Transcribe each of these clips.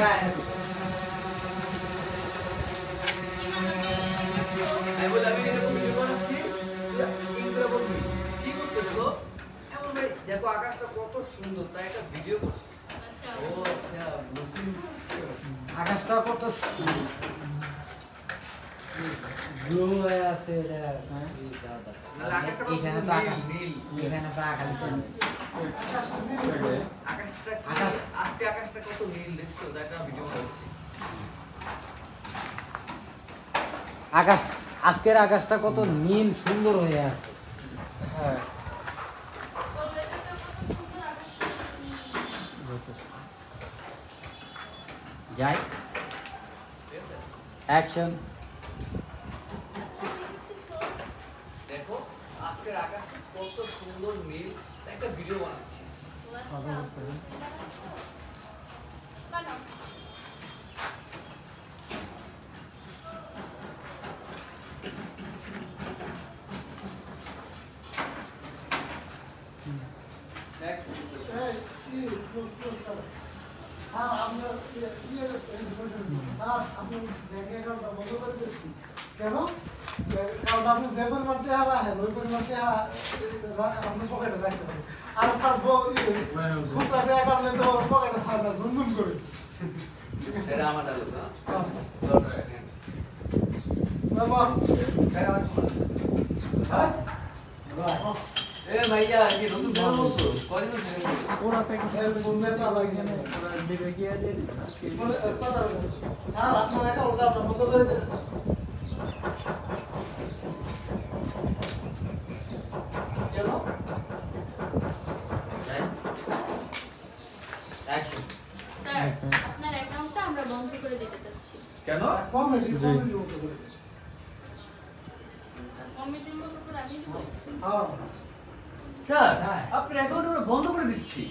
আমি বলি আমি এরকম ভিডিও বানাচ্ছি ইন্দ্রা বলবি কি করতেছো এমন ভাই দেখো আকাশটা কত সুন্দর তাই একটা ভিডিও করছি আচ্ছা ও আচ্ছা আকাশটা কত ব্লু হয়ে আছে এটা হ্যাঁ না আকাশটা এখানে তো আকাশ নীল এখানে তো আকাশ আকাশটা আজকে আকাশটা কত নীল দেখছো এটা ভিডিও করছি আকাশ আজকের আকাশটা কত নীল সুন্দর হয়ে আছে হ্যাঁ যাই অ্যাকশন দেখো আজকের আকাশটা কত সুন্দর নীল একটা ভিডিও বানাচ্ছি বানাও কেন কারণ আপনি যে পরিমাণ টেহা রাখেন ওই পরিমাণ টেহা আপনি পকেটে রাখতে হবে আর স্যার খুচরা টেহা কাটলে তো পকেটে থাকে না ঝুমঝুম করে ঠিক আছে এটা আমার ডায়লগ না হ্যাঁ এ ভাইয়া কি নতুন বড় বলছো কয়দিন হচ্ছে ওরা থেকে নেতা লাগে না ভিডিও কি আছে কথা বলছে স্যার আপনার অ্যাকাউন্টটা আপনি বন্ধ করে দিয়েছেন কেন অ্যাকশন স্যার আপনার অ্যাকাউন্টটা আমরা বন্ধ করে দিতে চাচ্ছি কেন কমেডির মতো করে কমিটির মতো করে আমি দিব হ্যাঁ স্যার আপনার অ্যাকাউন্ট আমরা বন্ধ করে দিচ্ছি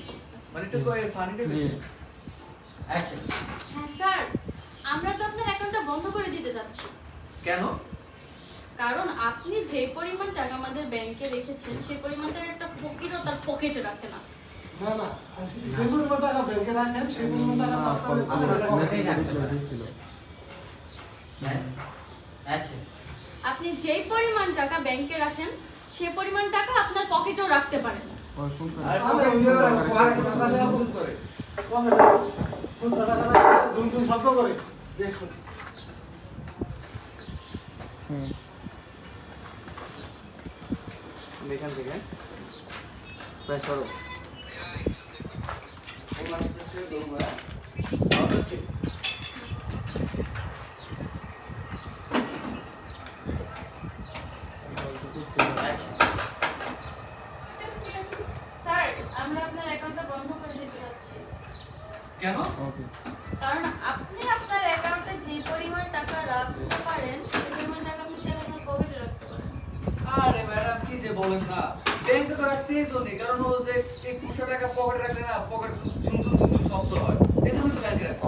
মানে একটু ফানিটা অ্যাকশন হ্যাঁ স্যার আমরা তো আপনার অ্যাকাউন্টটা বন্ধ করে দিতে চাচ্ছি কেন কারণ আপনি যে পরিমাণ টাকা আমাদের ব্যাংকে রেখেছেন সেই পরিমাণ টাকা একটা ফকিরও তার পকেটে রাখে না না না যে পরিমাণ টাকা ব্যাংকে রাখেন সেই পরিমাণ টাকা তো আপনাদের পকেটে রাখতে হবে অ্যাকশন আপনি যেই পরিমাণ টাকা ব্যাংকে রাখেন সেই পরিমাণ টাকা আপনার পকেটেও রাখতে পারেন আর খুচরা টাকা রাখলে ধুমধুম শব্দ করে দেখুন এখান থেকে প্রেস করো এই মাসটা সে দৌড়া স্যার আমরা আপনার অ্যাকাউন্টটা বন্ধ করে দিতে চাচ্ছি কেন কারণ আপনি আপনার অ্যাকাউন্টে যে পরিমাণ টাকা রাখতে পারেন সেই পরিমাণ টাকা আপনি চাইলে আপনার পকেটে রাখতে পারেন আরে ম্যাডাম কি যে বলেন না ব্যাংকে তো রাখছি এই জন্যই কারণ ও যে এই 200 টাকা পকেটে রাখলে না পকেট ঝুমঝুম ঝুমঝুম শব্দ হয় এই জন্য তো ব্যাংকে রাখছি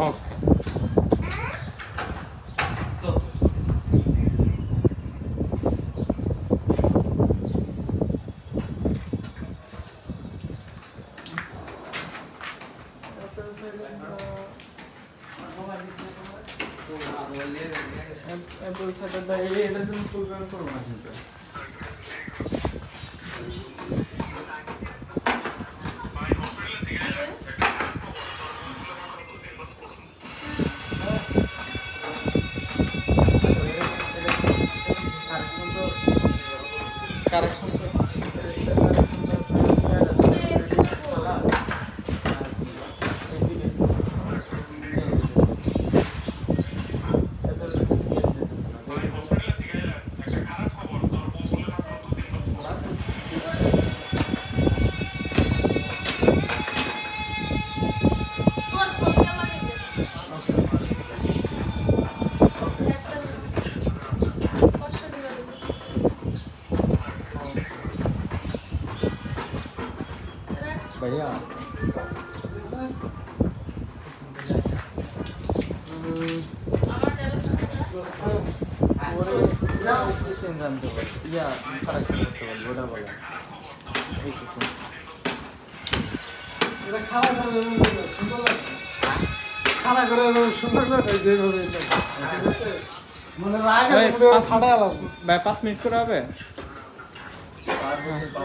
পরীক্ষাটা এটা তুমি প্রোগ্রাম করো না কিন্তু কারেকশন भैया জানতে পারি ইয়া ফারাক করতে বল ওটা বলা এই কিছু এটা খারাপ হবে সুন্দর লাগে খানা করে সুন্দর করে খাইছে এইভাবে এটা। ঠিক আছে? মানে রাগ আছে ভাই, মনে হয় 5 ছাড়াই আলাম ভাই 5 মিনিট করে হবে